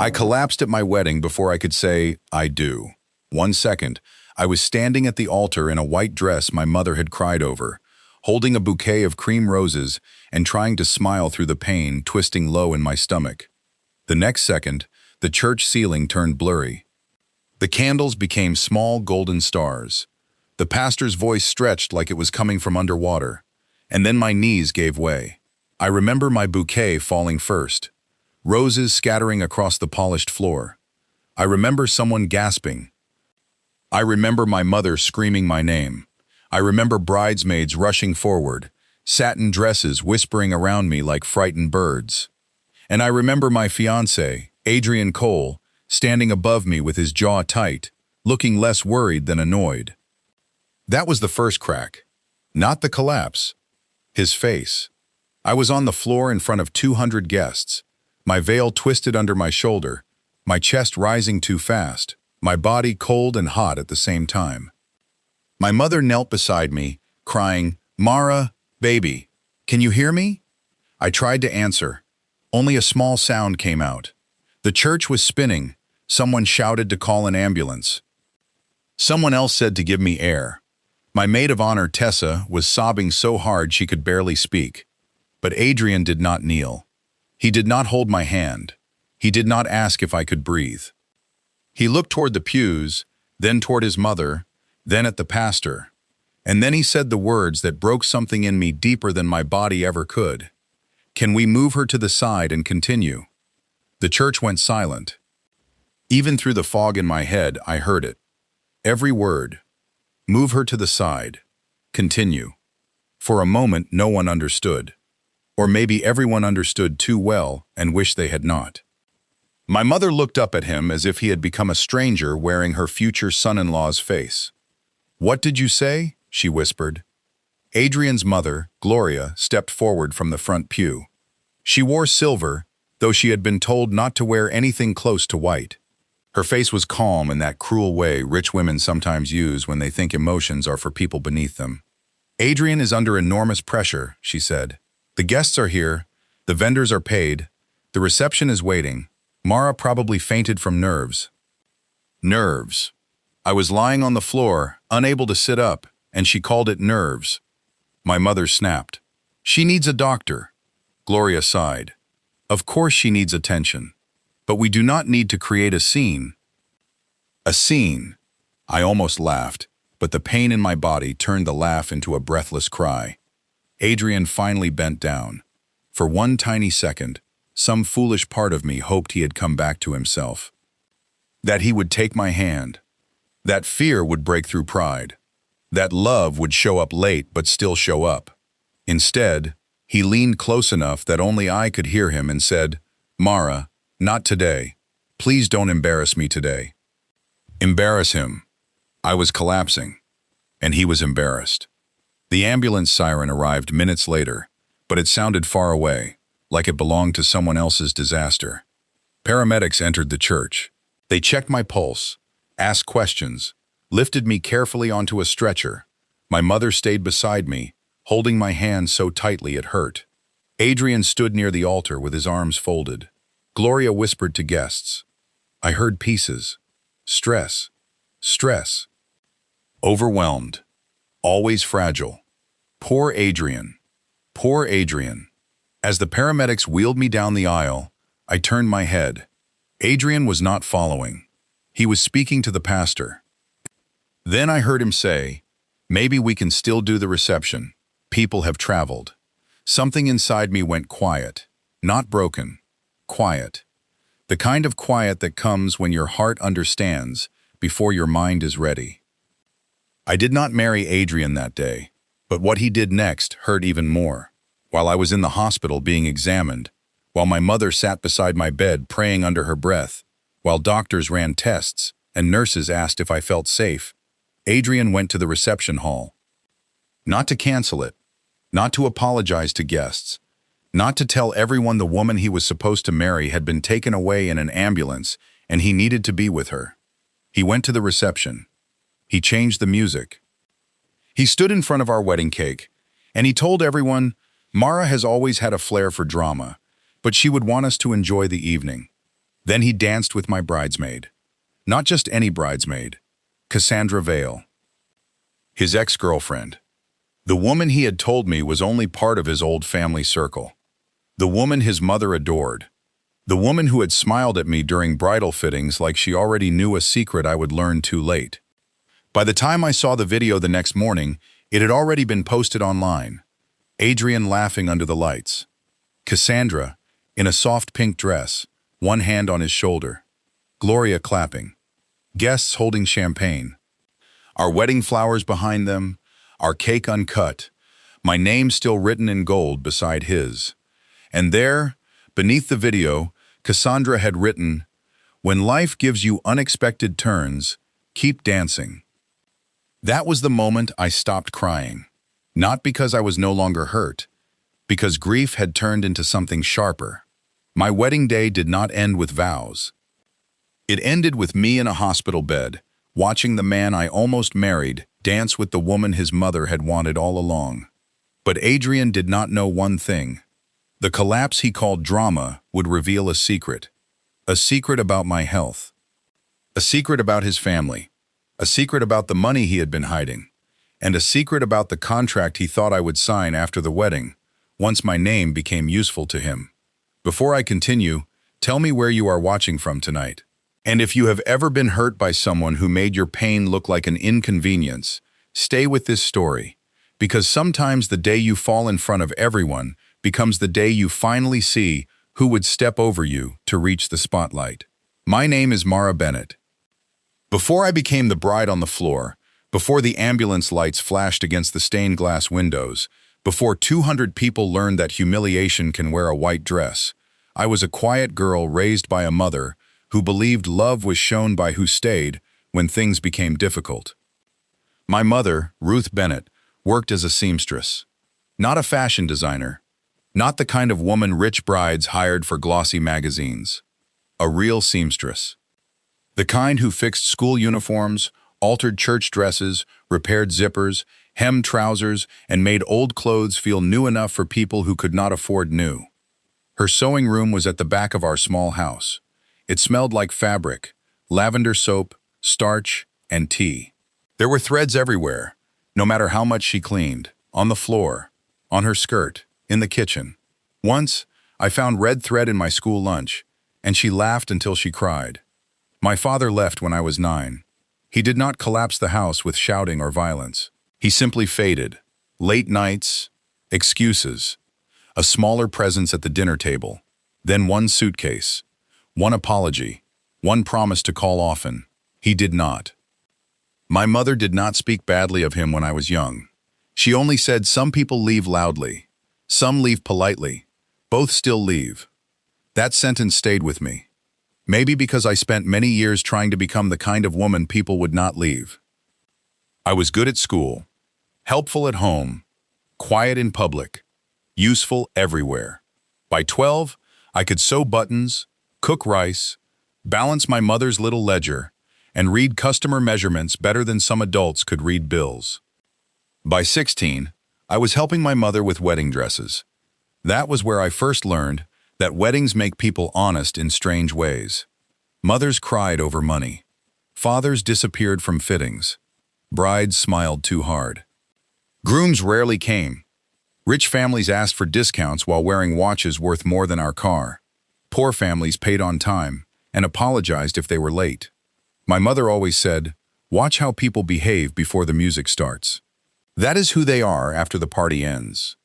I collapsed at my wedding before I could say, I do. 1 second, I was standing at the altar in a white dress my mother had cried over, holding a bouquet of cream roses and trying to smile through the pain twisting low in my stomach. The next second, the church ceiling turned blurry. The candles became small golden stars. The pastor's voice stretched like it was coming from underwater. And then my knees gave way. I remember my bouquet falling first, roses scattering across the polished floor. I remember someone gasping. I remember my mother screaming my name. I remember bridesmaids rushing forward, satin dresses whispering around me like frightened birds. And I remember my fiancé, Adrian Cole, standing above me with his jaw tight, looking less worried than annoyed. That was the first crack, not the collapse. His face. I was on the floor in front of 200 guests, my veil twisted under my shoulder, my chest rising too fast, my body cold and hot at the same time. My mother knelt beside me, crying, "Mara, baby, can you hear me?" I tried to answer. Only a small sound came out. The church was spinning. Someone shouted to call an ambulance. Someone else said to give me air. My maid of honor, Tessa, was sobbing so hard she could barely speak. But Adrian did not kneel. He did not hold my hand. He did not ask if I could breathe. He looked toward the pews, then toward his mother, then at the pastor. And then he said the words that broke something in me deeper than my body ever could. "Can we move her to the side and continue?" The church went silent. Even through the fog in my head, I heard it. Every word. Move her to the side. Continue. For a moment, no one understood. Or maybe everyone understood too well and wished they had not. My mother looked up at him as if he had become a stranger wearing her future son-in-law's face. "What did you say?" she whispered. Adrian's mother, Gloria, stepped forward from the front pew. She wore silver, though she had been told not to wear anything close to white. Her face was calm in that cruel way rich women sometimes use when they think emotions are for people beneath them. "Adrian is under enormous pressure," she said. "The guests are here, the vendors are paid, the reception is waiting. Mara probably fainted from nerves." Nerves. I was lying on the floor, unable to sit up, and she called it nerves. My mother snapped. "She needs a doctor." Gloria sighed. "Of course she needs attention. But we do not need to create a scene." A scene. I almost laughed, but the pain in my body turned the laugh into a breathless cry. Adrian finally bent down. For one tiny second, some foolish part of me hoped he had come back to himself. That he would take my hand. That fear would break through pride. That love would show up late but still show up. Instead, he leaned close enough that only I could hear him and said, "Mara, not today. Please don't embarrass me today." Embarrass him. I was collapsing, and he was embarrassed. The ambulance siren arrived minutes later, but it sounded far away, like it belonged to someone else's disaster. Paramedics entered the church. They checked my pulse, asked questions, lifted me carefully onto a stretcher. My mother stayed beside me, holding my hand so tightly it hurt. Adrian stood near the altar with his arms folded. Gloria whispered to guests. I heard pieces. Stress. Stress. Overwhelmed. Always fragile. Poor Adrian. Poor Adrian. As the paramedics wheeled me down the aisle, I turned my head. Adrian was not following. He was speaking to the pastor. Then I heard him say, "Maybe we can still do the reception. People have traveled." Something inside me went quiet. Not broken. Quiet. The kind of quiet that comes when your heart understands before your mind is ready. I did not marry Adrian that day, but what he did next hurt even more. While I was in the hospital being examined, while my mother sat beside my bed praying under her breath, while doctors ran tests and nurses asked if I felt safe, Adrian went to the reception hall. Not to cancel it, not to apologize to guests, not to tell everyone the woman he was supposed to marry had been taken away in an ambulance and he needed to be with her. He went to the reception. He changed the music. He stood in front of our wedding cake, and he told everyone, "Mara has always had a flair for drama, but she would want us to enjoy the evening." Then he danced with my bridesmaid. Not just any bridesmaid. Cassandra Vale. His ex-girlfriend. The woman he had told me was only part of his old family circle. The woman his mother adored. The woman who had smiled at me during bridal fittings like she already knew a secret I would learn too late. By the time I saw the video the next morning, it had already been posted online. Adrian laughing under the lights. Cassandra, in a soft pink dress, one hand on his shoulder. Gloria clapping. Guests holding champagne. Our wedding flowers behind them, our cake uncut, my name still written in gold beside his. And there, beneath the video, Cassandra had written, "When life gives you unexpected turns, keep dancing." That was the moment I stopped crying. Not because I was no longer hurt, because grief had turned into something sharper. My wedding day did not end with vows. It ended with me in a hospital bed, watching the man I almost married dance with the woman his mother had wanted all along. But Adrian did not know one thing. The collapse he called drama would reveal a secret about my health, a secret about his family, a secret about the money he had been hiding, and a secret about the contract he thought I would sign after the wedding, once my name became useful to him. Before I continue, tell me where you are watching from tonight. And if you have ever been hurt by someone who made your pain look like an inconvenience, stay with this story, because sometimes the day you fall in front of everyone becomes the day you finally see who would step over you to reach the spotlight. My name is Mara Bennett. Before I became the bride on the floor, before the ambulance lights flashed against the stained glass windows, before 200 people learned that humiliation can wear a white dress, I was a quiet girl raised by a mother who believed love was shown by who stayed when things became difficult. My mother, Ruth Bennett, worked as a seamstress. Not a fashion designer. Not the kind of woman rich brides hired for glossy magazines. A real seamstress. The kind who fixed school uniforms, altered church dresses, repaired zippers, hemmed trousers, and made old clothes feel new enough for people who could not afford new. Her sewing room was at the back of our small house. It smelled like fabric, lavender soap, starch, and tea. There were threads everywhere, no matter how much she cleaned, on the floor, on her skirt, in the kitchen. Once, I found red thread in my school lunch, and she laughed until she cried. My father left when I was 9. He did not collapse the house with shouting or violence. He simply faded. Late nights, excuses, a smaller presence at the dinner table, then one suitcase. One apology, one promise to call often. He did not. My mother did not speak badly of him when I was young. She only said some people leave loudly, some leave politely, both still leave. That sentence stayed with me. Maybe because I spent many years trying to become the kind of woman people would not leave. I was good at school, helpful at home, quiet in public, useful everywhere. By 12, I could sew buttons, cook rice, balance my mother's little ledger, and read customer measurements better than some adults could read bills. By 16, I was helping my mother with wedding dresses. That was where I first learned that weddings make people honest in strange ways. Mothers cried over money. Fathers disappeared from fittings. Brides smiled too hard. Grooms rarely came. Rich families asked for discounts while wearing watches worth more than our car. Poor families paid on time and apologized if they were late. My mother always said, "Watch how people behave before the music starts. That is who they are after the party ends."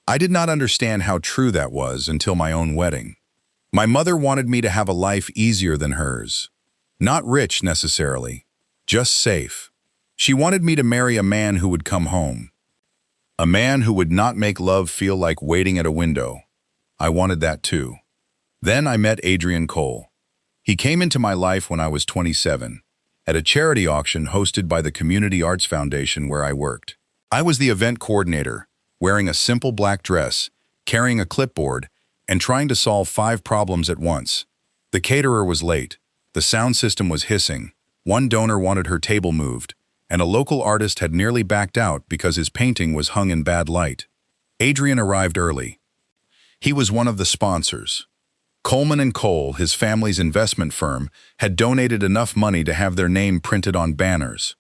I did not understand how true that was until my own wedding. My mother wanted me to have a life easier than hers. Not rich necessarily, just safe. She wanted me to marry a man who would come home. A man who would not make love feel like waiting at a window. I wanted that too. Then I met Adrian Cole. He came into my life when I was 27, at a charity auction hosted by the Community Arts Foundation where I worked. I was the event coordinator, wearing a simple black dress, carrying a clipboard, and trying to solve 5 problems at once. The caterer was late, the sound system was hissing, one donor wanted her table moved, and a local artist had nearly backed out because his painting was hung in bad light. Adrian arrived early. He was one of the sponsors. Coleman and Cole, his family's investment firm, had donated enough money to have their name printed on banners.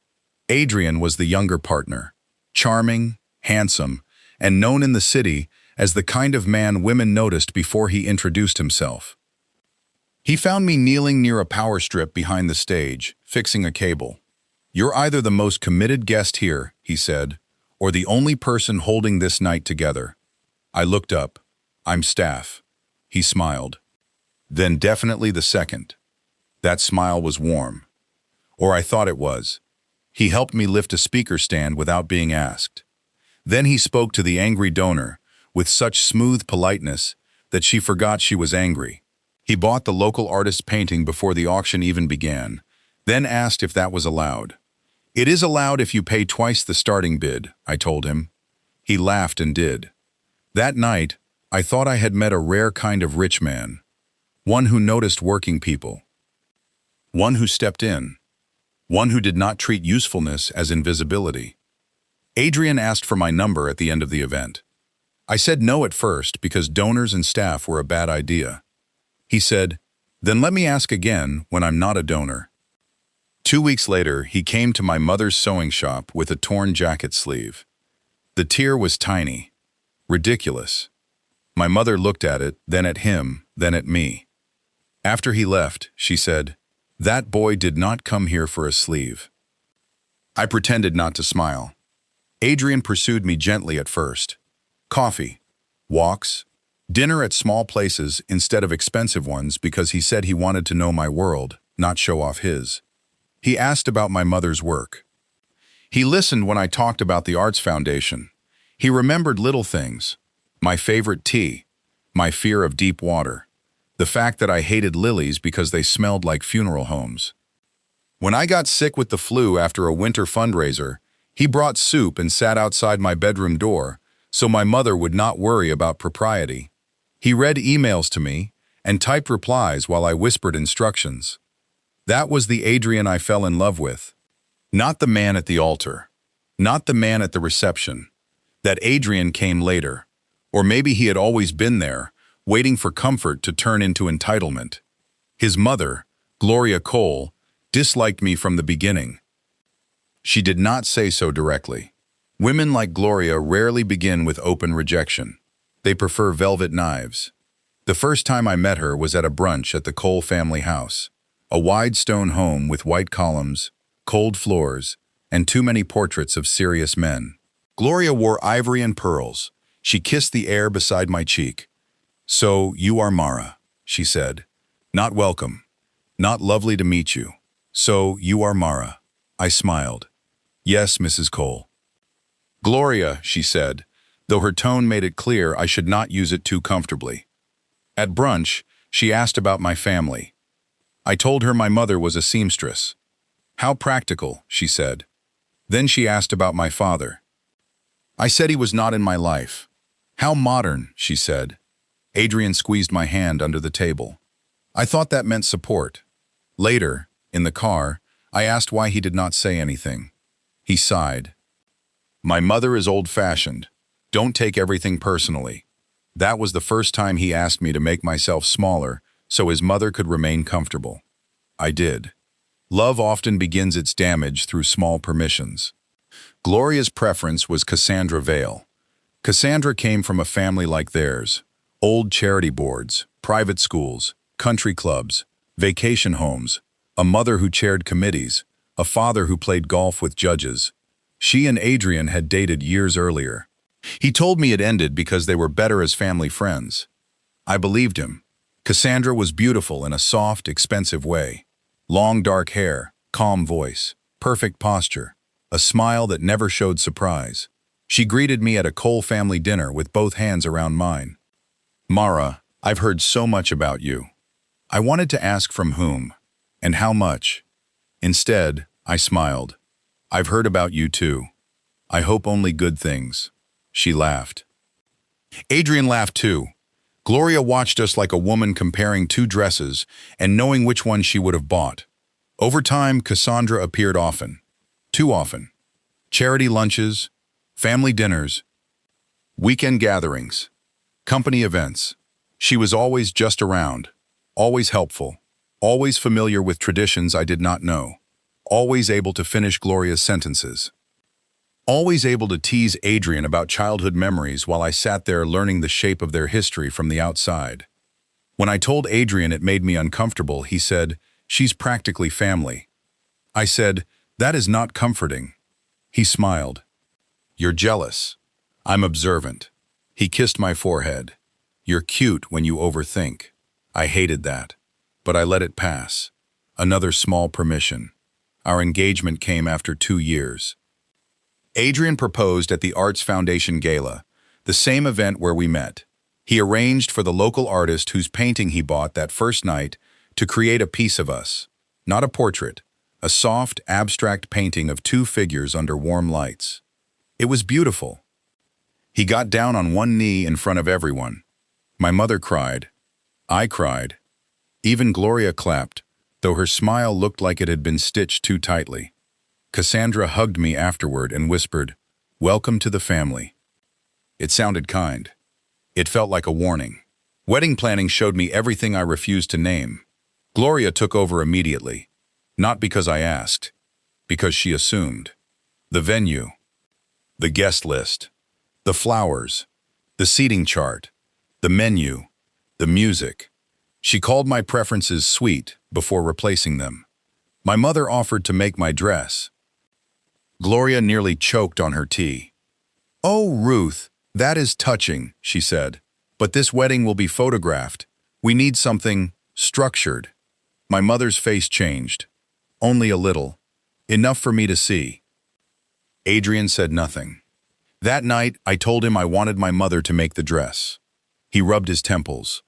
Adrian was the younger partner, charming, handsome, and known in the city as the kind of man women noticed before he introduced himself. He found me kneeling near a power strip behind the stage, fixing a cable. "You're either the most committed guest here," he said, "or the only person holding this night together." I looked up. "I'm staff." He smiled. "Then definitely the second." That smile was warm. Or I thought it was. He helped me lift a speaker stand without being asked. Then he spoke to the angry donor with such smooth politeness that she forgot she was angry. He bought the local artist's painting before the auction even began, then asked if that was allowed. "It is allowed if you pay twice the starting bid," I told him. He laughed and did. That night, I thought I had met a rare kind of rich man, one who noticed working people, one who stepped in, one who did not treat usefulness as invisibility. Adrian asked for my number at the end of the event. I said no at first because donors and staff were a bad idea. He said, "Then let me ask again when I'm not a donor." 2 weeks later, he came to my mother's sewing shop with a torn jacket sleeve. The tear was tiny, ridiculous. My mother looked at it, then at him, then at me. After he left, she said, "That boy did not come here for a sleeve." I pretended not to smile. Adrian pursued me gently at first. Coffee, walks, dinner at small places instead of expensive ones because he said he wanted to know my world, not show off his. He asked about my mother's work. He listened when I talked about the Arts Foundation. He remembered little things. My favorite tea, my fear of deep water, the fact that I hated lilies because they smelled like funeral homes. When I got sick with the flu after a winter fundraiser, he brought soup and sat outside my bedroom door so my mother would not worry about propriety. He read emails to me and typed replies while I whispered instructions. That was the Adrian I fell in love with. Not the man at the altar, not the man at the reception. That Adrian came later, or maybe he had always been there, waiting for comfort to turn into entitlement. His mother, Gloria Cole, disliked me from the beginning. She did not say so directly. Women like Gloria rarely begin with open rejection. They prefer velvet knives. The first time I met her was at a brunch at the Cole family house, a wide stone home with white columns, cold floors, and too many portraits of serious men. Gloria wore ivory and pearls. She kissed the air beside my cheek. "So, you are Mara," she said. "Not welcome. Not lovely to meet you. So, you are Mara." I smiled. "Yes, Mrs. Cole." "Gloria," she said, though her tone made it clear I should not use it too comfortably. At brunch, she asked about my family. I told her my mother was a seamstress. "How practical," she said. Then she asked about my father. I said he was not in my life. "How modern," she said. Adrian squeezed my hand under the table. I thought that meant support. Later, in the car, I asked why he did not say anything. He sighed. "My mother is old-fashioned. Don't take everything personally." That was the first time he asked me to make myself smaller so his mother could remain comfortable. I did. Love often begins its damage through small permissions. Gloria's preference was Cassandra Vale. Cassandra came from a family like theirs. Old charity boards, private schools, country clubs, vacation homes, a mother who chaired committees, a father who played golf with judges. She and Adrian had dated years earlier. He told me it ended because they were better as family friends. I believed him. Cassandra was beautiful in a soft, expensive way. Long dark hair, calm voice, perfect posture, a smile that never showed surprise. She greeted me at a Cole family dinner with both hands around mine. "Mara, I've heard so much about you." I wanted to ask from whom, and how much. Instead, I smiled. "I've heard about you too. I hope only good things." She laughed. Adrian laughed too. Gloria watched us like a woman comparing two dresses and knowing which one she would have bought. Over time, Cassandra appeared often. Too often. Charity lunches, family dinners, weekend gatherings, company events. She was always just around, always helpful, always familiar with traditions I did not know, always able to finish Gloria's sentences, always able to tease Adrian about childhood memories while I sat there learning the shape of their history from the outside. When I told Adrian it made me uncomfortable, he said, "She's practically family." I said, "That is not comforting." He smiled. "You're jealous." "I'm observant." He kissed my forehead. "You're cute when you overthink." I hated that, but I let it pass. Another small permission. Our engagement came after 2 years. Adrian proposed at the Arts Foundation Gala, the same event where we met. He arranged for the local artist whose painting he bought that first night to create a piece of us. Not a portrait, a soft, abstract painting of 2 figures under warm lights. It was beautiful. He got down on one knee in front of everyone. My mother cried. I cried. Even Gloria clapped, though her smile looked like it had been stitched too tightly. Cassandra hugged me afterward and whispered, "Welcome to the family." It sounded kind. It felt like a warning. Wedding planning showed me everything I refused to name. Gloria took over immediately. Not because I asked, because she assumed. The venue, the guest list, the flowers, the seating chart, the menu, the music. She called my preferences sweet before replacing them. My mother offered to make my dress. Gloria nearly choked on her tea. "Oh, Ruth, that is touching," she said. "But this wedding will be photographed. We need something structured." My mother's face changed. Only a little. Enough for me to see. Adrian said nothing. That night, I told him I wanted my mother to make the dress. He rubbed his temples.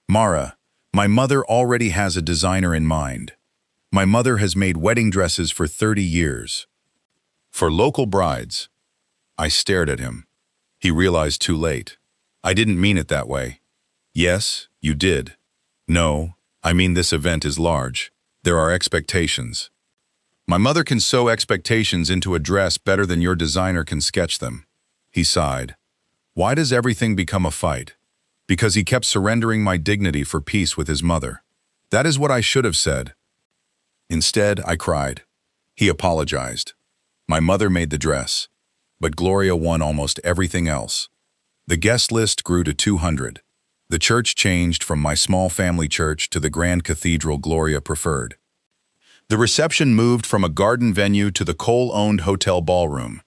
"Mara, my mother already has a designer in mind. My mother has made wedding dresses for 30 years. For local brides." I stared at him. He realized too late. "I didn't mean it that way." "Yes, you did." "No, I mean this event is large. There are expectations. My mother can sew expectations into a dress better than your designer can sketch them." He sighed. "Why does everything become a fight?" "Because he kept surrendering my dignity for peace with his mother." That is what I should have said. Instead, I cried. He apologized. My mother made the dress, but Gloria won almost everything else. The guest list grew to 200. The church changed from my small family church to the grand cathedral Gloria preferred. The reception moved from a garden venue to the Cole-owned hotel ballroom.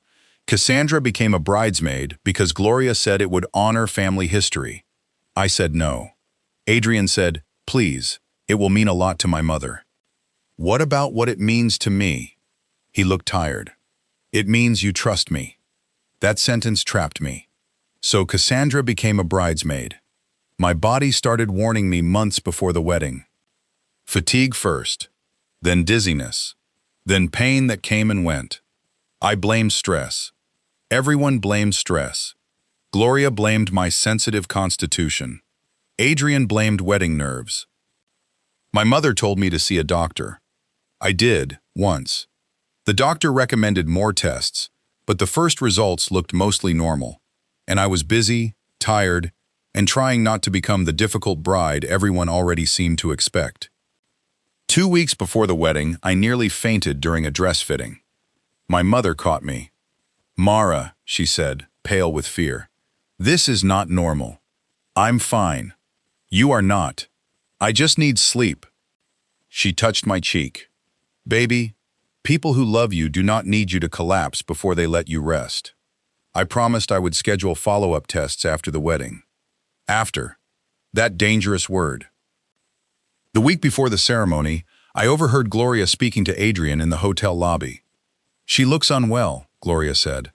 Cassandra became a bridesmaid because Gloria said it would honor family history. I said no. Adrian said, "Please, it will mean a lot to my mother." "What about what it means to me?" He looked tired. "It means you trust me." That sentence trapped me. So Cassandra became a bridesmaid. My body started warning me months before the wedding. Fatigue first, then dizziness, then pain that came and went. I blamed stress. Everyone blamed stress. Gloria blamed my sensitive constitution. Adrian blamed wedding nerves. My mother told me to see a doctor. I did, once. The doctor recommended more tests, but the first results looked mostly normal, and I was busy, tired, and trying not to become the difficult bride everyone already seemed to expect. 2 weeks before the wedding, I nearly fainted during a dress fitting. My mother caught me. "Mara," she said, pale with fear, "this is not normal." "I'm fine." "You are not. I just need sleep." She touched my cheek. "Baby, people who love you do not need you to collapse before they let you rest." I promised I would schedule follow-up tests after the wedding. After. That dangerous word. The week before the ceremony, I overheard Gloria speaking to Adrian in the hotel lobby. "She looks unwell," Gloria said.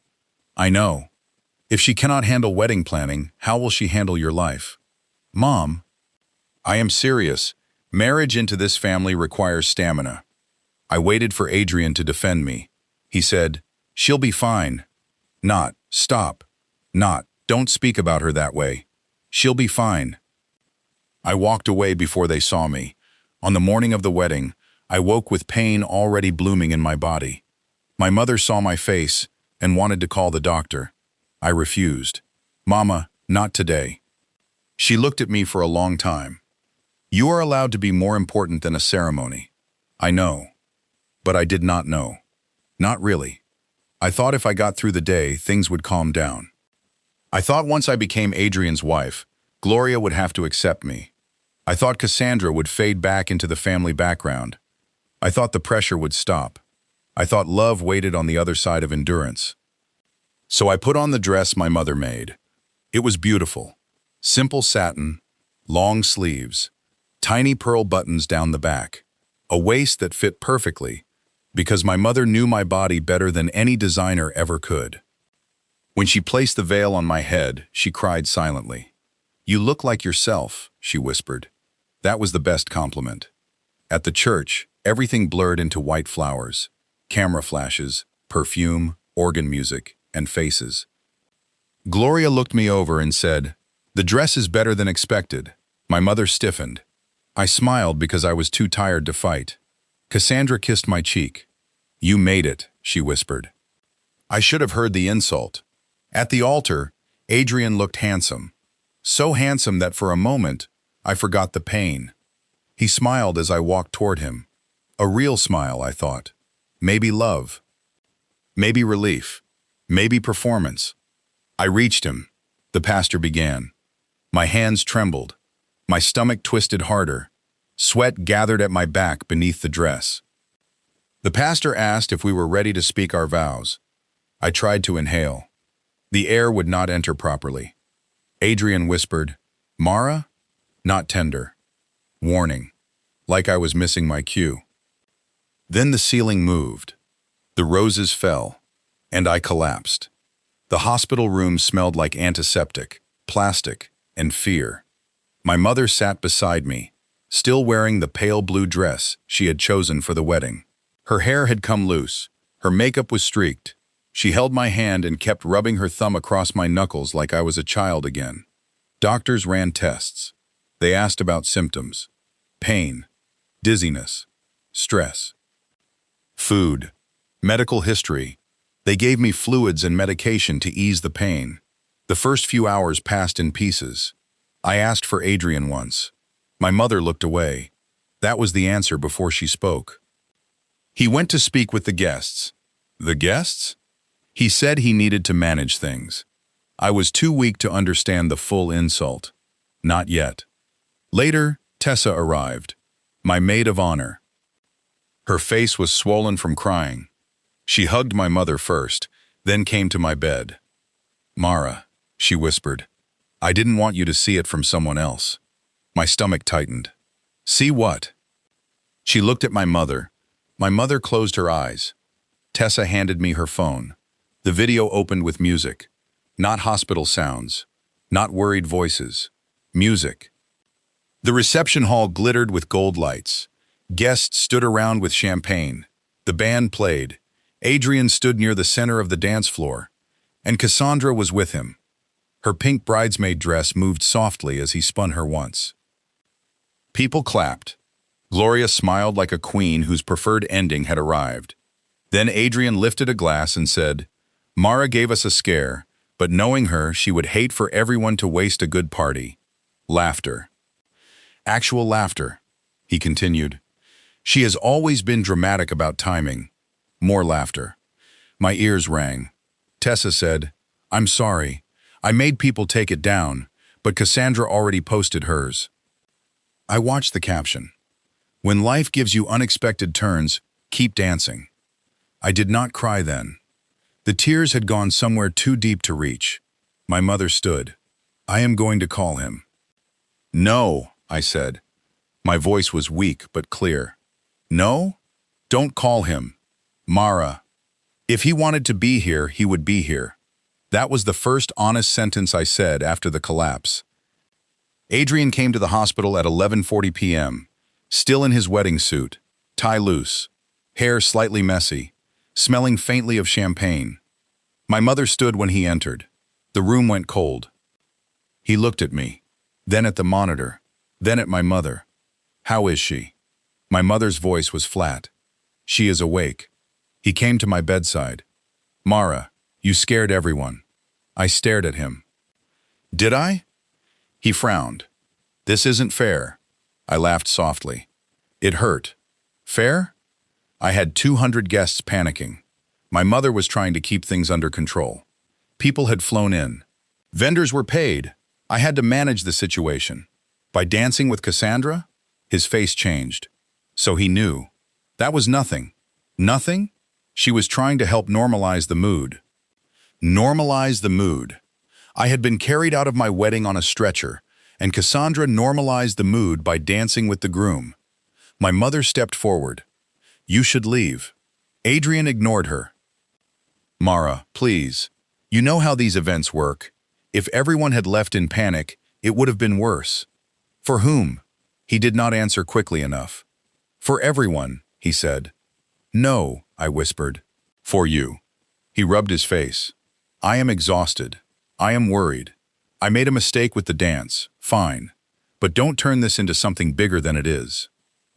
"I know. If she cannot handle wedding planning, how will she handle your life?" "Mom." "I am serious. Marriage into this family requires stamina." I waited for Adrian to defend me. He said, "She'll be fine." Not, "Stop." Not, "Don't speak about her that way." "She'll be fine." I walked away before they saw me. On the morning of the wedding, I woke with pain already blooming in my body. My mother saw my face and wanted to call the doctor. I refused. "Mama, not today." She looked at me for a long time. You are allowed to be more important than a ceremony. I know. But I did not know. Not really. I thought if I got through the day, things would calm down. I thought once I became Adrian's wife, Gloria would have to accept me. I thought Cassandra would fade back into the family background. I thought the pressure would stop. I thought love waited on the other side of endurance. So I put on the dress my mother made. It was beautiful. Simple satin, long sleeves, tiny pearl buttons down the back, a waist that fit perfectly, because my mother knew my body better than any designer ever could. When she placed the veil on my head, she cried silently. "You look like yourself," she whispered. That was the best compliment. At the church, everything blurred into white flowers, camera flashes, perfume, organ music, and faces. Gloria looked me over and said, "The dress is better than expected." My mother stiffened. I smiled because I was too tired to fight. Cassandra kissed my cheek. "You made it," she whispered. I should have heard the insult. At the altar, Adrian looked handsome. So handsome that for a moment, I forgot the pain. He smiled as I walked toward him. A real smile, I thought. Maybe love. Maybe relief. Maybe performance. I reached him. The pastor began. My hands trembled. My stomach twisted harder. Sweat gathered at my back beneath the dress. The pastor asked if we were ready to speak our vows. I tried to inhale. The air would not enter properly. Adrian whispered, "Mara?" Not tender. Warning. Like I was missing my cue. Then the ceiling moved. The roses fell, and I collapsed. The hospital room smelled like antiseptic, plastic, and fear. My mother sat beside me, still wearing the pale blue dress she had chosen for the wedding. Her hair had come loose. Her makeup was streaked. She held my hand and kept rubbing her thumb across my knuckles like I was a child again. Doctors ran tests. They asked about symptoms. Pain, dizziness, stress. Food, medical history. They gave me fluids and medication to ease the pain. The first few hours passed in pieces. I asked for Adrian once. My mother looked away. That was the answer before she spoke. He went to speak with the guests. The guests? He said he needed to manage things. I was too weak to understand the full insult. Not yet. Later, Tessa arrived, my maid of honor. Her face was swollen from crying. She hugged my mother first, then came to my bed. "Mara," she whispered, "I didn't want you to see it from someone else." My stomach tightened. "See what?" She looked at my mother. My mother closed her eyes. Tessa handed me her phone. The video opened with music. Not hospital sounds. Not worried voices. Music. The reception hall glittered with gold lights. Guests stood around with champagne. The band played. Adrian stood near the center of the dance floor. And Cassandra was with him. Her pink bridesmaid dress moved softly as he spun her once. People clapped. Gloria smiled like a queen whose preferred ending had arrived. Then Adrian lifted a glass and said, "Mara gave us a scare, but knowing her, she would hate for everyone to waste a good party." Laughter. Actual laughter, he continued. "She has always been dramatic about timing." More laughter. My ears rang. Tessa said, "I'm sorry. I made people take it down, but Cassandra already posted hers." I watched the caption. "When life gives you unexpected turns, keep dancing." I did not cry then. The tears had gone somewhere too deep to reach. My mother stood. "I am going to call him." "No," I said. My voice was weak but clear. "No? Don't call him. Mara. If he wanted to be here, he would be here." That was the first honest sentence I said after the collapse. Adrian came to the hospital at 11:40 p.m., still in his wedding suit, tie loose, hair slightly messy, smelling faintly of champagne. My mother stood when he entered. The room went cold. He looked at me, then at the monitor, then at my mother. "How is she?" My mother's voice was flat. "She is awake." He came to my bedside. "Mara, you scared everyone." I stared at him. "Did I?" He frowned. "This isn't fair." I laughed softly. It hurt. Fair? I had 200 guests panicking. My mother was trying to keep things under control. People had flown in. Vendors were paid. I had to manage the situation. By dancing with Cassandra? His face changed. So he knew. That was nothing. Nothing? She was trying to help normalize the mood. Normalize the mood. I had been carried out of my wedding on a stretcher, and Cassandra normalized the mood by dancing with the groom. My mother stepped forward. You should leave. Adrian ignored her. Mara, please. You know how these events work. If everyone had left in panic, it would have been worse. For whom? He did not answer quickly enough. For everyone, he said. No, I whispered. For you. He rubbed his face. I am exhausted. I am worried. I made a mistake with the dance. Fine. But don't turn this into something bigger than it is.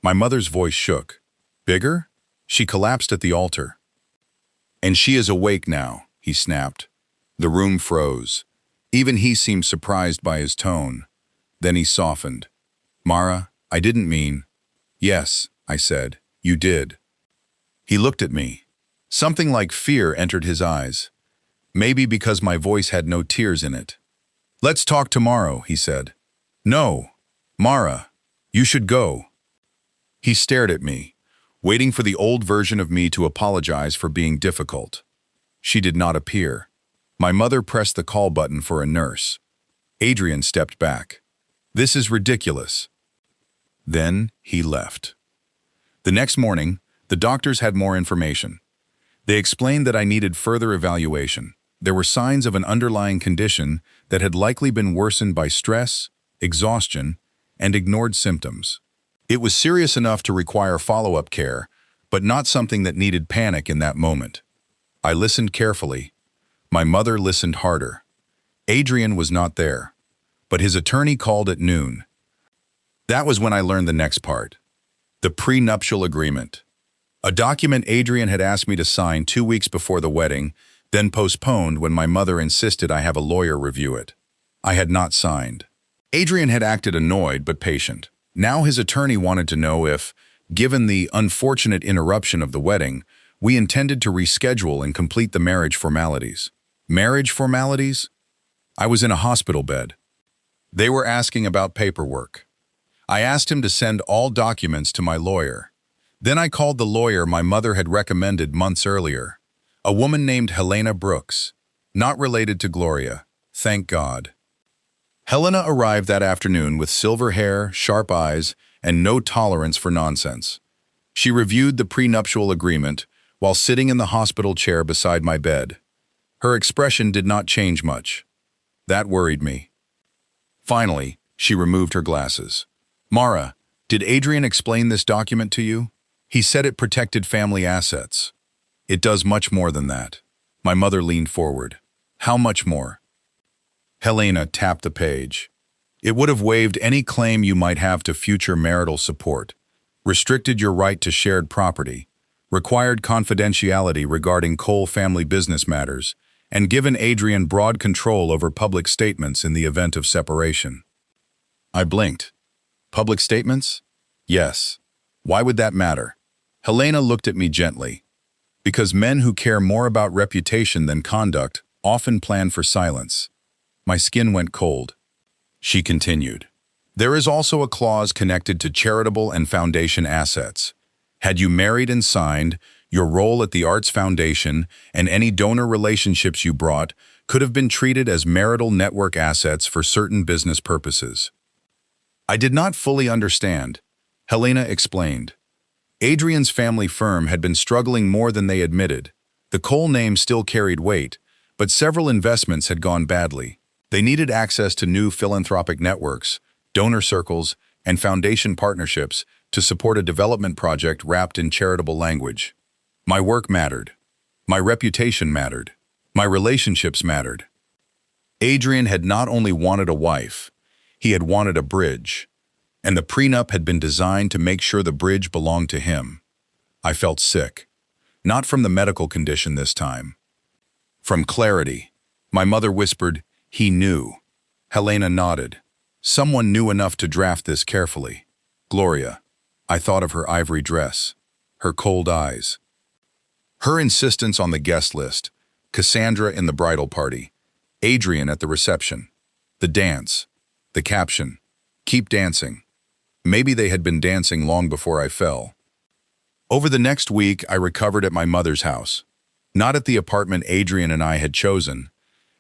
My mother's voice shook. Bigger? She collapsed at the altar. And she is awake now, he snapped. The room froze. Even he seemed surprised by his tone. Then he softened. Mara, I didn't mean. Yes, I said, you did. He looked at me. Something like fear entered his eyes. Maybe because my voice had no tears in it. Let's talk tomorrow, he said. No, Mara, you should go. He stared at me, waiting for the old version of me to apologize for being difficult. She did not appear. My mother pressed the call button for a nurse. Adrian stepped back. This is ridiculous. Then he left. The next morning, the doctors had more information. They explained that I needed further evaluation. There were signs of an underlying condition that had likely been worsened by stress, exhaustion, and ignored symptoms. It was serious enough to require follow-up care, but not something that needed panic in that moment. I listened carefully. My mother listened harder. Adrian was not there, but his attorney called at noon. That was when I learned the next part. The prenuptial agreement. A document Adrian had asked me to sign 2 weeks before the wedding, then postponed when my mother insisted I have a lawyer review it. I had not signed. Adrian had acted annoyed but patient. Now his attorney wanted to know if, given the unfortunate interruption of the wedding, we intended to reschedule and complete the marriage formalities. Marriage formalities? I was in a hospital bed. They were asking about paperwork. I asked him to send all documents to my lawyer. Then I called the lawyer my mother had recommended months earlier, a woman named Helena Brooks, not related to Gloria, thank God. Helena arrived that afternoon with silver hair, sharp eyes, and no tolerance for nonsense. She reviewed the prenuptial agreement while sitting in the hospital chair beside my bed. Her expression did not change much. That worried me. Finally, she removed her glasses. Mara, did Adrian explain this document to you? He said it protected family assets. It does much more than that. My mother leaned forward. How much more? Helena tapped the page. It would have waived any claim you might have to future marital support, restricted your right to shared property, required confidentiality regarding Cole family business matters, and given Adrian broad control over public statements in the event of separation. I blinked. Public statements? Yes. Why would that matter? Helena looked at me gently. Because men who care more about reputation than conduct often plan for silence. My skin went cold. She continued. There is also a clause connected to charitable and foundation assets. Had you married and signed, your role at the Arts Foundation and any donor relationships you brought could have been treated as marital network assets for certain business purposes. I did not fully understand. Helena explained. Adrian's family firm had been struggling more than they admitted. The Cole name still carried weight, but several investments had gone badly. They needed access to new philanthropic networks, donor circles, and foundation partnerships to support a development project wrapped in charitable language. My work mattered. My reputation mattered. My relationships mattered. Adrian had not only wanted a wife, he had wanted a bridge, and the prenup had been designed to make sure the bridge belonged to him. I felt sick. Not from the medical condition this time. From clarity. My mother whispered, he knew. Helena nodded. Someone knew enough to draft this carefully. Gloria. I thought of her ivory dress, her cold eyes, her insistence on the guest list, Cassandra in the bridal party, Adrian at the reception, the dance, the caption, "Keep dancing." Maybe they had been dancing long before I fell. Over the next week, I recovered at my mother's house. Not at the apartment Adrian and I had chosen,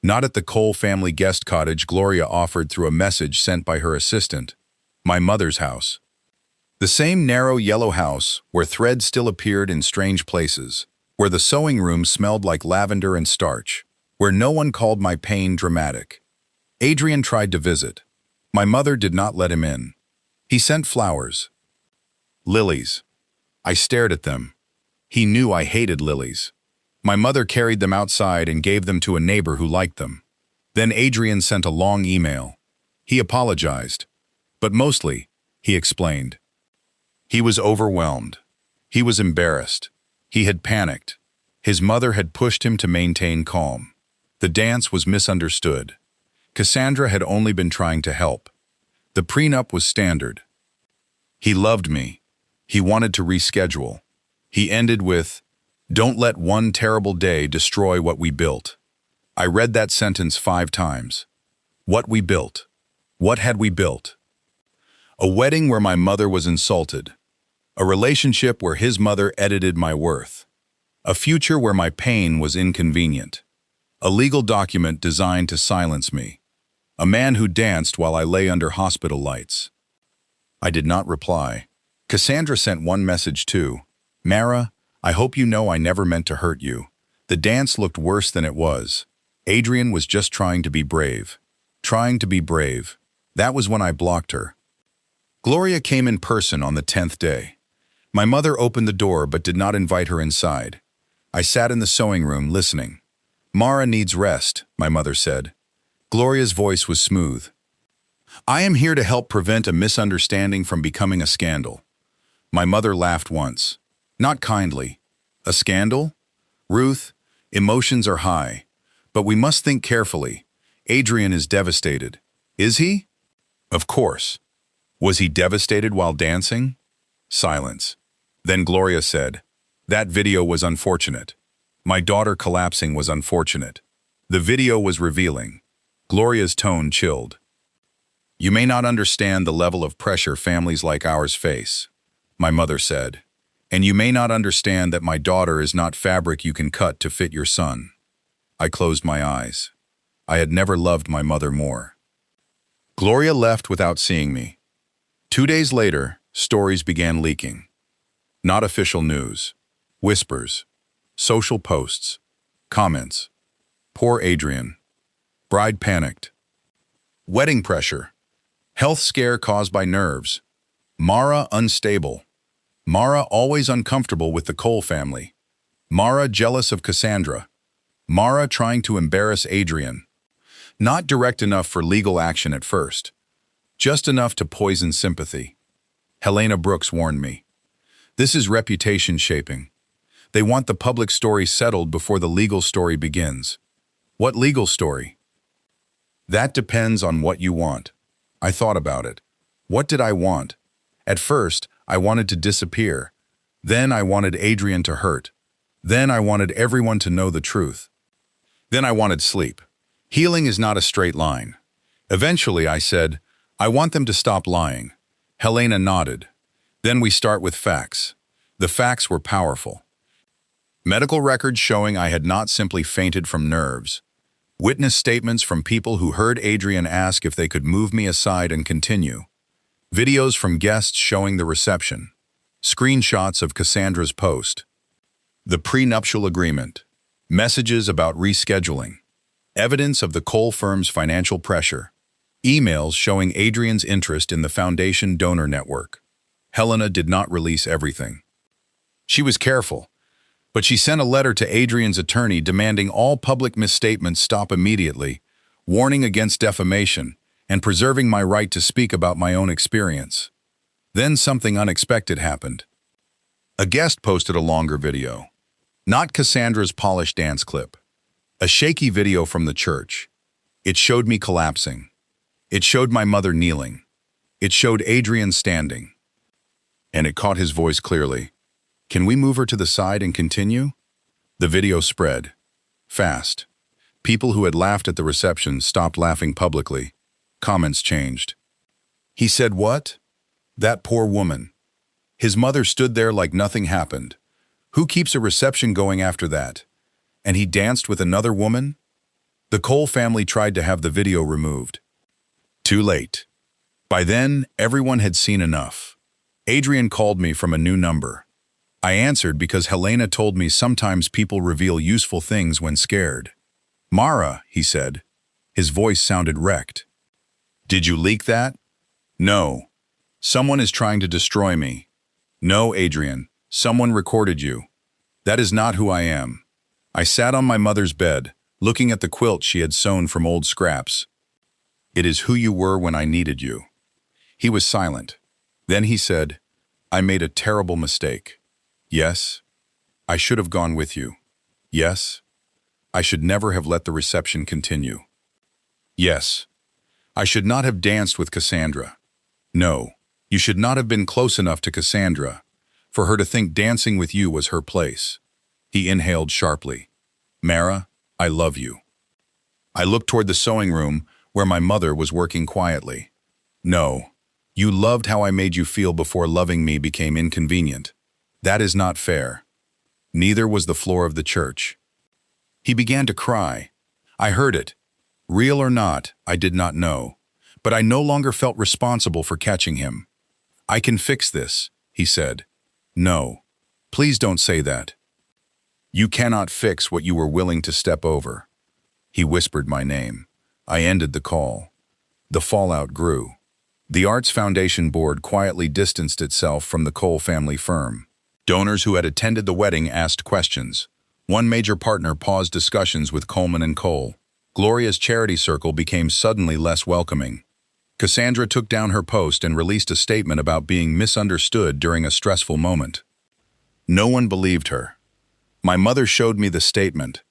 not at the Cole family guest cottage Gloria offered through a message sent by her assistant. My mother's house. The same narrow yellow house where threads still appeared in strange places, where the sewing room smelled like lavender and starch, where no one called my pain dramatic. Adrian tried to visit. My mother did not let him in. He sent flowers. Lilies. I stared at them. He knew I hated lilies. My mother carried them outside and gave them to a neighbor who liked them. Then Adrian sent a long email. He apologized. But mostly, he explained. He was overwhelmed. He was embarrassed. He had panicked. His mother had pushed him to maintain calm. The dance was misunderstood. Cassandra had only been trying to help. The prenup was standard. He loved me. He wanted to reschedule. He ended with, "Don't let one terrible day destroy what we built." I read that sentence 5 times. What we built. What had we built? A wedding where my mother was insulted. A relationship where his mother edited my worth. A future where my pain was inconvenient. A legal document designed to silence me. A man who danced while I lay under hospital lights. I did not reply. Cassandra sent one message too. "Mara, I hope you know I never meant to hurt you. The dance looked worse than it was. Adrian was just trying to be brave. Trying to be brave." That was when I blocked her. Gloria came in person on the 10th day. My mother opened the door but did not invite her inside. I sat in the sewing room listening. "Mara needs rest," my mother said. Gloria's voice was smooth. "I am here to help prevent a misunderstanding from becoming a scandal." My mother laughed once. Not kindly. "A scandal? Ruth, emotions are high. But we must think carefully. Adrian is devastated." "Is he?" "Of course." "Was he devastated while dancing?" Silence. Then Gloria said, "That video was unfortunate. My daughter collapsing was unfortunate. The video was revealing." Gloria's tone chilled. "You may not understand the level of pressure families like ours face," my mother said. "And you may not understand that my daughter is not fabric you can cut to fit your son." I closed my eyes. I had never loved my mother more. Gloria left without seeing me. 2 days later, stories began leaking. Not official news. Whispers. Social posts. Comments. Poor Adrian. Bride panicked. Wedding pressure. Health scare caused by nerves. Mara unstable. Mara always uncomfortable with the Cole family. Mara jealous of Cassandra. Mara trying to embarrass Adrian. Not direct enough for legal action at first. Just enough to poison sympathy. Helena Brooks warned me. This is reputation shaping. They want the public story settled before the legal story begins. What legal story? That depends on what you want. I thought about it. What did I want? At first, I wanted to disappear. Then I wanted Adrian to hurt. Then I wanted everyone to know the truth. Then I wanted sleep. Healing is not a straight line. Eventually, I said, I want them to stop lying. Helena nodded. Then we start with facts. The facts were powerful. Medical records showing I had not simply fainted from nerves. Witness statements from people who heard Adrian ask if they could move me aside and continue. Videos from guests showing the reception. Screenshots of Cassandra's post. The prenuptial agreement. Messages about rescheduling. Evidence of the Cole firm's financial pressure. Emails showing Adrian's interest in the foundation donor network. Helena did not release everything. She was careful, but she sent a letter to Adrian's attorney demanding all public misstatements stop immediately, warning against defamation, and preserving my right to speak about my own experience. Then something unexpected happened. A guest posted a longer video. Not Cassandra's polished dance clip. A shaky video from the church. It showed me collapsing. It showed my mother kneeling. It showed Adrian standing. and it caught his voice clearly. Can we move her to the side and continue? The video spread. Fast. People who had laughed at the reception stopped laughing publicly. Comments changed. He said what? That poor woman. His mother stood there like nothing happened. Who keeps a reception going after that? And he danced with another woman? The Cole family tried to have the video removed. Too late. By then, everyone had seen enough. Adrian called me from a new number. I answered because Helena told me sometimes people reveal useful things when scared. Mara, he said. His voice sounded wrecked. Did you leak that? No. Someone is trying to destroy me. No, Adrian. Someone recorded you. That is not who I am. I sat on my mother's bed, looking at the quilt she had sewn from old scraps. It is who you were when I needed you. He was silent. Then he said, I made a terrible mistake. Yes, I should have gone with you. Yes, I should never have let the reception continue. Yes, I should not have danced with Cassandra. No, you should not have been close enough to Cassandra for her to think dancing with you was her place. He inhaled sharply. Mara, I love you. I looked toward the sewing room where my mother was working quietly. No, you loved how I made you feel before loving me became inconvenient. That is not fair. Neither was the floor of the church. He began to cry. I heard it. Real or not, I did not know. But I no longer felt responsible for catching him. I can fix this, he said. No, please don't say that. You cannot fix what you were willing to step over. He whispered my name. I ended the call. The fallout grew. The Arts Foundation board quietly distanced itself from the Cole family firm. Donors who had attended the wedding asked questions. One major partner paused discussions with Coleman and Cole. Gloria's charity circle became suddenly less welcoming. Cassandra took down her post and released a statement about being misunderstood during a stressful moment. No one believed her. My mother showed me the statement.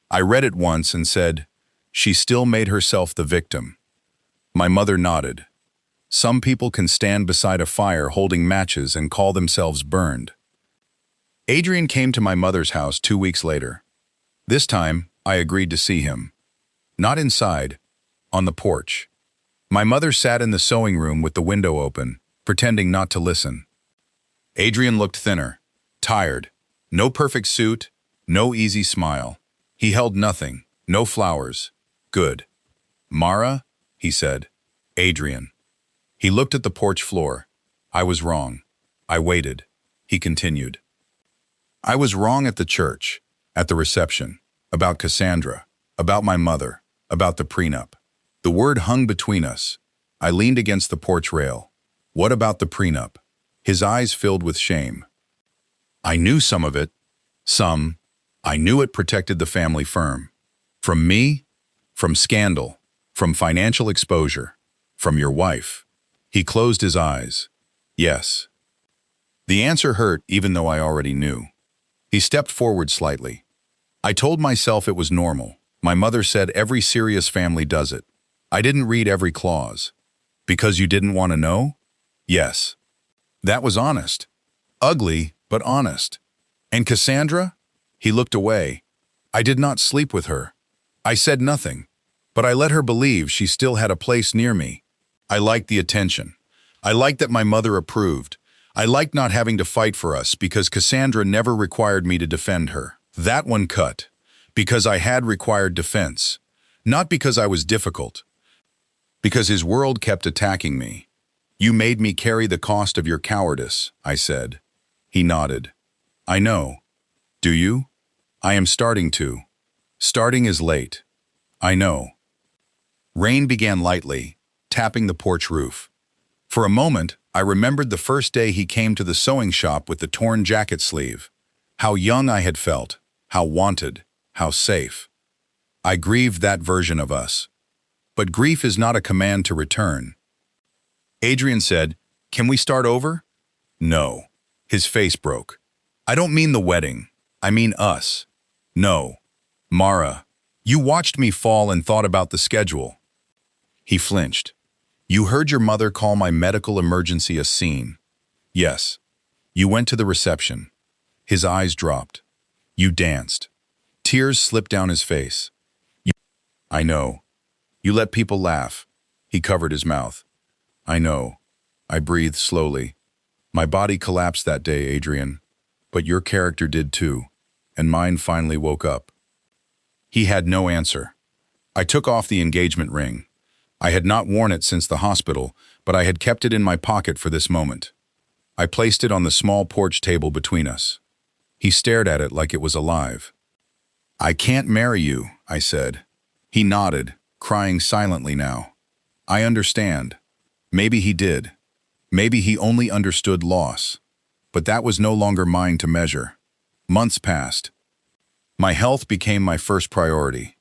I read it once and said, she still made herself the victim. My mother nodded. Some people can stand beside a fire holding matches and call themselves burned. Adrian came to my mother's house 2 weeks later. This time, I agreed to see him. Not inside, on the porch. My mother sat in the sewing room with the window open, pretending not to listen. Adrian looked thinner, tired. No perfect suit, no easy smile. He held nothing, no flowers. Good. Mara, he said. Adrian. He looked at the porch floor. I was wrong. I waited. He continued. I was wrong at the church, at the reception, about Cassandra, about my mother, about the prenup. The word hung between us. I leaned against the porch rail. What about the prenup? His eyes filled with shame. I knew some of it. Some. I knew it protected the family firm. From me, from scandal, from financial exposure, from your wife. He closed his eyes. Yes. The answer hurt even though I already knew. He stepped forward slightly. I told myself it was normal. My mother said every serious family does it. I didn't read every clause. Because you didn't want to know? Yes. That was honest. Ugly, but honest. And Cassandra? He looked away. I did not sleep with her. I said nothing, but I let her believe she still had a place near me. I liked the attention. I liked that my mother approved. I liked not having to fight for us because Cassandra never required me to defend her. That one cut. Because I had required defense. Not because I was difficult. Because his world kept attacking me. You made me carry the cost of your cowardice, I said. He nodded. I know. Do you? I am starting to. Starting is late. I know. Rain began lightly, tapping the porch roof. For a moment, I remembered the first day he came to the sewing shop with the torn jacket sleeve. How young I had felt, how wanted, how safe. I grieved that version of us. But grief is not a command to return. Adrian said, "Can we start over?" No. His face broke. I don't mean the wedding. I mean us. No. Mara, you watched me fall and thought about the schedule. He flinched. You heard your mother call my medical emergency a scene. Yes, You went to the reception. His eyes dropped. You danced. Tears slipped down his face. I know. You let people laugh. He covered his mouth. I know. I breathed slowly. My body collapsed that day, Adrian. But your character did too, and mine finally woke up. He had no answer. I took off the engagement ring. I had not worn it since the hospital, but I had kept it in my pocket for this moment. I placed it on the small porch table between us. He stared at it like it was alive. I can't marry you, I said. He nodded, crying silently now. I understand. Maybe he did. Maybe he only understood loss. But that was no longer mine to measure. Months passed. My health became my first priority.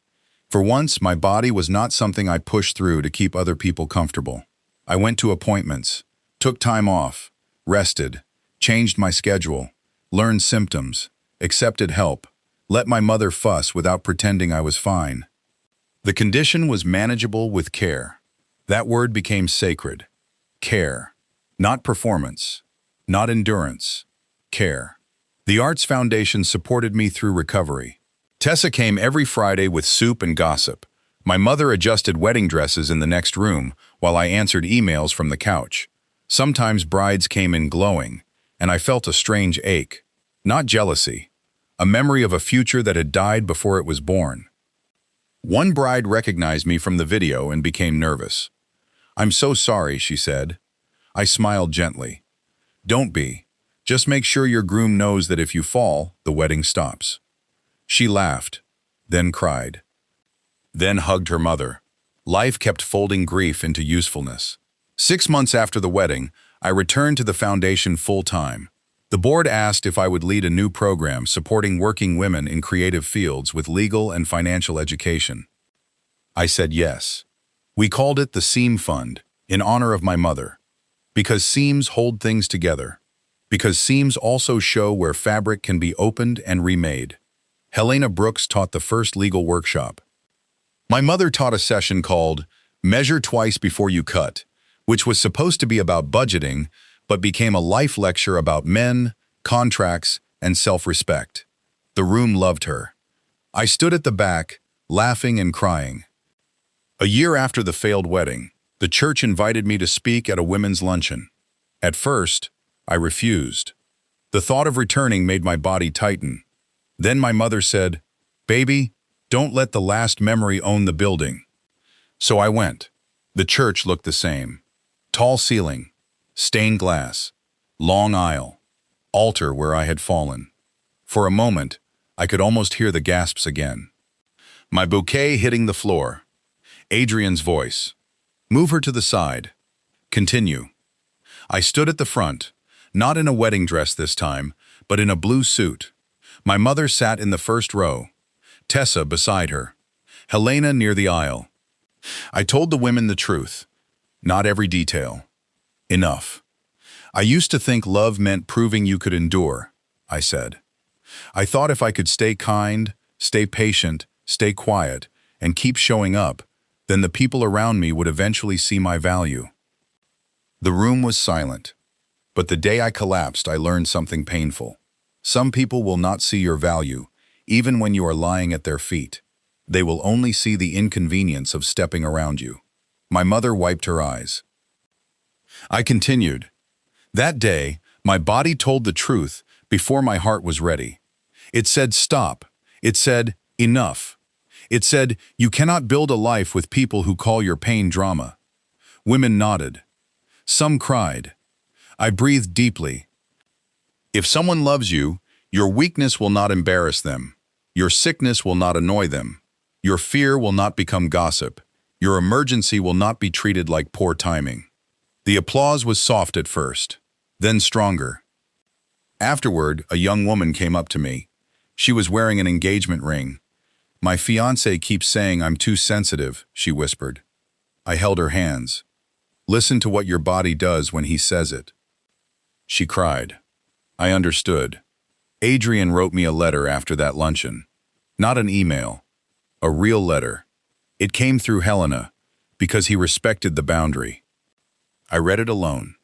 For once, my body was not something I pushed through to keep other people comfortable. I went to appointments, took time off, rested, changed my schedule, learned symptoms, accepted help, let my mother fuss without pretending I was fine. The condition was manageable with care. That word became sacred. Care. Not performance. Not endurance. Care. The Arts Foundation supported me through recovery. Tessa came every Friday with soup and gossip. My mother adjusted wedding dresses in the next room while I answered emails from the couch. Sometimes brides came in glowing, and I felt a strange ache. Not jealousy. A memory of a future that had died before it was born. One bride recognized me from the video and became nervous. "I'm so sorry," she said. I smiled gently. "Don't be. Just make sure your groom knows that if you fall, the wedding stops." She laughed, then cried. Then hugged her mother. Life kept folding grief into usefulness. 6 months after the wedding, I returned to the foundation full-time. The board asked if I would lead a new program supporting working women in creative fields with legal and financial education. I said yes. We called it the Seam Fund, in honor of my mother. Because seams hold things together. Because seams also show where fabric can be opened and remade. Helena Brooks taught the first legal workshop. My mother taught a session called Measure Twice Before You Cut, which was supposed to be about budgeting, but became a life lecture about men, contracts, and self-respect. The room loved her. I stood at the back, laughing and crying. A year after the failed wedding, the church invited me to speak at a women's luncheon. At first, I refused. The thought of returning made my body tighten. Then my mother said, "Baby, don't let the last memory own the building." So I went. The church looked the same. Tall ceiling, stained glass, long aisle, altar where I had fallen. For a moment, I could almost hear the gasps again. My bouquet hitting the floor. Adrian's voice. "Move her to the side. Continue." I stood at the front, not in a wedding dress this time, but in a blue suit. My mother sat in the first row, Tessa beside her, Helena near the aisle. I told the women the truth. Not every detail. Enough. I used to think love meant proving you could endure, I said. I thought if I could stay kind, stay patient, stay quiet, and keep showing up, then the people around me would eventually see my value. The room was silent. But the day I collapsed, I learned something painful. Some people will not see your value, even when you are lying at their feet. They will only see the inconvenience of stepping around you. My mother wiped her eyes. I continued. That day, my body told the truth before my heart was ready. It said stop. It said enough. It said you cannot build a life with people who call your pain drama. Women nodded. Some cried. I breathed deeply. If someone loves you, your weakness will not embarrass them. Your sickness will not annoy them. Your fear will not become gossip. Your emergency will not be treated like poor timing. The applause was soft at first, then stronger. Afterward, a young woman came up to me. She was wearing an engagement ring. "My fiancé keeps saying I'm too sensitive," she whispered. I held her hands. "Listen to what your body does when he says it." She cried. I understood. Adrian wrote me a letter after that luncheon. Not an email. A real letter. It came through Helena, because he respected the boundary. I read it alone.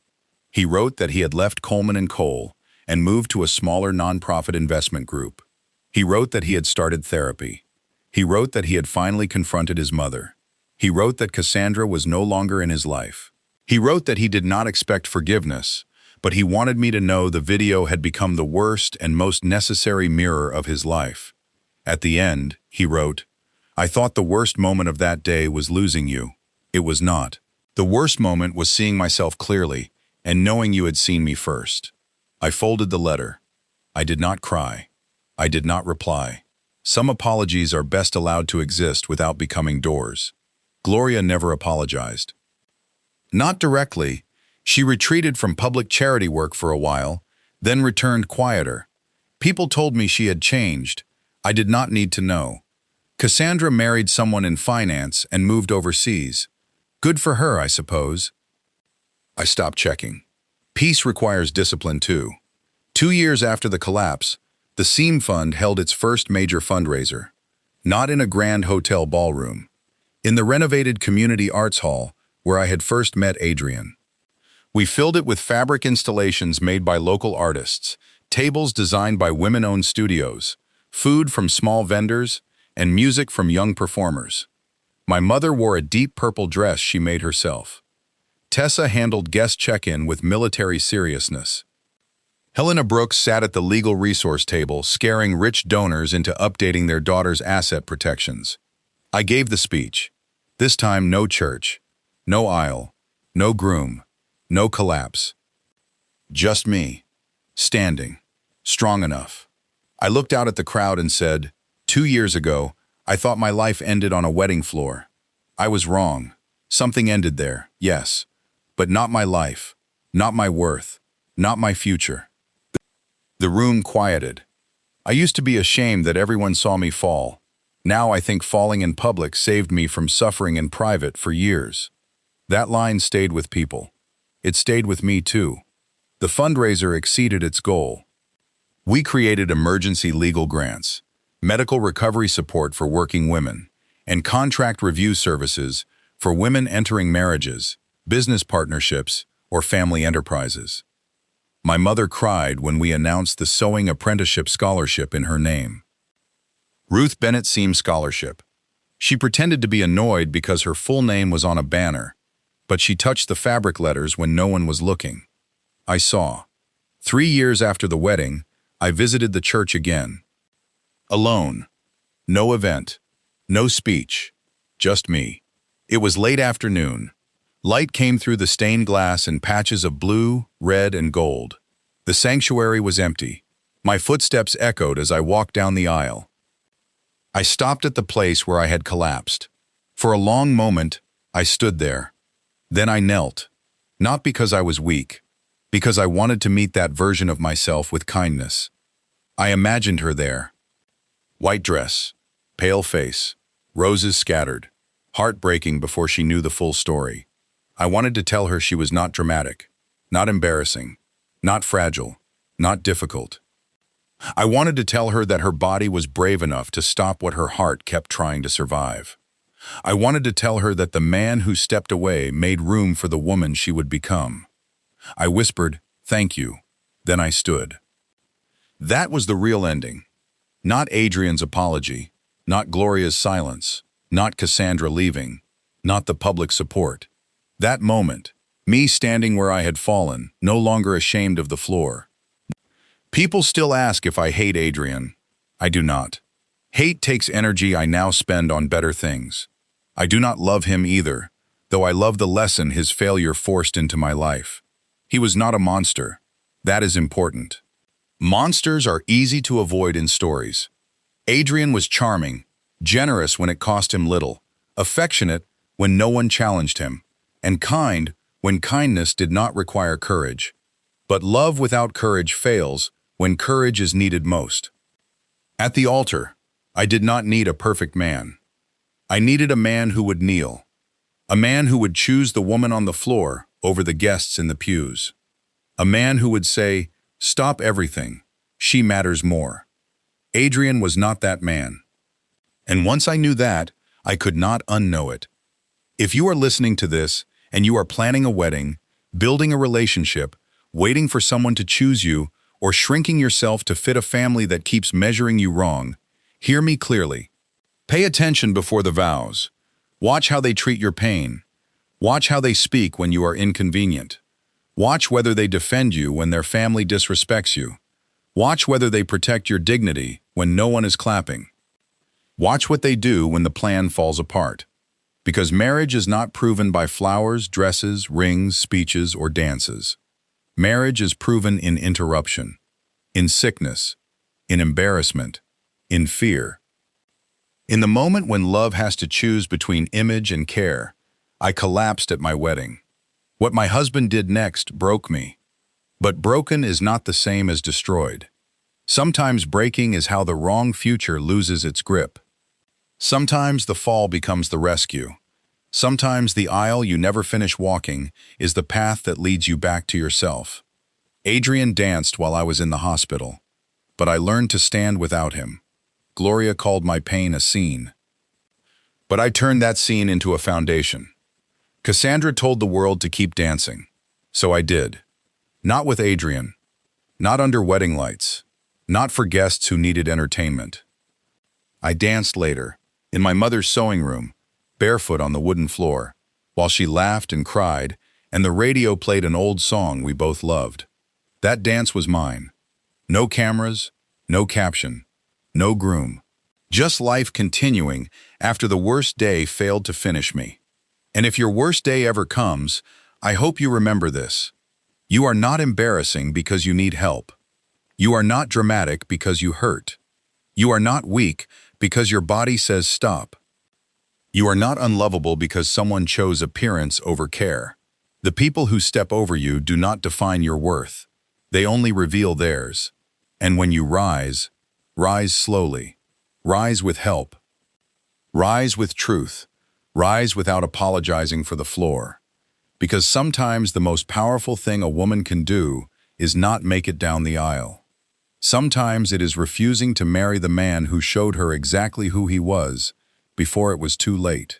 He wrote that he had left Coleman & Cole and moved to a smaller nonprofit investment group. He wrote that he had started therapy. He wrote that he had finally confronted his mother. He wrote that Cassandra was no longer in his life. He wrote that he did not expect forgiveness, but he wanted me to know the video had become the worst and most necessary mirror of his life. At the end, he wrote, "I thought the worst moment of that day was losing you. It was not. The worst moment was seeing myself clearly and knowing you had seen me first." I folded the letter. I did not cry. I did not reply. Some apologies are best allowed to exist without becoming doors. Gloria never apologized. Not directly. She retreated from public charity work for a while, then returned quieter. People told me she had changed. I did not need to know. Cassandra married someone in finance and moved overseas. Good for her, I suppose. I stopped checking. Peace requires discipline too. 2 years after the collapse, the Seam Fund held its first major fundraiser. Not in a grand hotel ballroom. In the renovated community arts hall where I had first met Adrian. We filled it with fabric installations made by local artists, tables designed by women-owned studios, food from small vendors, and music from young performers. My mother wore a deep purple dress she made herself. Tessa handled guest check-in with military seriousness. Helena Brooks sat at the legal resource table, scaring rich donors into updating their daughter's asset protections. I gave the speech. This time no church, no aisle, no groom, no collapse. Just me, standing, strong enough. I looked out at the crowd and said, 2 years ago, I thought my life ended on a wedding floor. I was wrong. Something ended there, yes. But not my life, not my worth, not my future. The room quieted. I used to be ashamed that everyone saw me fall. Now I think falling in public saved me from suffering in private for years. That line stayed with people. It stayed with me too. The fundraiser exceeded its goal. We created emergency legal grants, medical recovery support for working women, and contract review services for women entering marriages, business partnerships, or family enterprises. My mother cried when we announced the Sewing Apprenticeship Scholarship in her name. Ruth Bennett Seam Scholarship. She pretended to be annoyed because her full name was on a banner, but she touched the fabric letters when no one was looking. I saw. 3 years after the wedding, I visited the church again. Alone. No event. No speech. Just me. It was late afternoon. Light came through the stained glass in patches of blue, red, and gold. The sanctuary was empty. My footsteps echoed as I walked down the aisle. I stopped at the place where I had collapsed. For a long moment, I stood there. Then I knelt. Not because I was weak, because I wanted to meet that version of myself with kindness. I imagined her there. White dress, pale face, roses scattered, heartbreaking before she knew the full story. I wanted to tell her she was not dramatic, not embarrassing, not fragile, not difficult. I wanted to tell her that her body was brave enough to stop what her heart kept trying to survive. I wanted to tell her that the man who stepped away made room for the woman she would become. I whispered, "Thank you." Then I stood. That was the real ending. Not Adrian's apology, not Gloria's silence, not Cassandra leaving, not the public support. That moment, me standing where I had fallen, no longer ashamed of the floor. People still ask if I hate Adrian. I do not. Hate takes energy I now spend on better things. I do not love him either, though I love the lesson his failure forced into my life. He was not a monster. That is important. Monsters are easy to avoid in stories. Adrian was charming, generous when it cost him little, affectionate when no one challenged him, and kind when kindness did not require courage. But love without courage fails when courage is needed most. At the altar, I did not need a perfect man. I needed a man who would kneel, a man who would choose the woman on the floor over the guests in the pews, a man who would say, "Stop everything, she matters more." Adrian was not that man. And once I knew that, I could not unknow it. If you are listening to this and you are planning a wedding, building a relationship, waiting for someone to choose you, or shrinking yourself to fit a family that keeps measuring you wrong, hear me clearly. Pay attention before the vows. Watch how they treat your pain. Watch how they speak when you are inconvenient. Watch whether they defend you when their family disrespects you. Watch whether they protect your dignity when no one is clapping. Watch what they do when the plan falls apart. Because marriage is not proven by flowers, dresses, rings, speeches, or dances. Marriage is proven in interruption, in sickness, in embarrassment, in fear. In the moment when love has to choose between image and care, I collapsed at my wedding. What my husband did next broke me. But broken is not the same as destroyed. Sometimes breaking is how the wrong future loses its grip. Sometimes the fall becomes the rescue. Sometimes the aisle you never finish walking is the path that leads you back to yourself. Adrian danced while I was in the hospital, but I learned to stand without him. Gloria called my pain a scene. But I turned that scene into a foundation. Cassandra told the world to keep dancing. So I did. Not with Adrian. Not under wedding lights. Not for guests who needed entertainment. I danced later, in my mother's sewing room, barefoot on the wooden floor, while she laughed and cried, and the radio played an old song we both loved. That dance was mine. No cameras, no caption, no groom. Just life continuing after the worst day failed to finish me. And if your worst day ever comes, I hope you remember this. You are not embarrassing because you need help. You are not dramatic because you hurt. You are not weak because your body says stop. You are not unlovable because someone chose appearance over care. The people who step over you do not define your worth. They only reveal theirs. And when you rise, rise slowly. Rise with help. Rise with truth. Rise without apologizing for the floor. Because sometimes the most powerful thing a woman can do is not make it down the aisle. Sometimes it is refusing to marry the man who showed her exactly who he was before it was too late.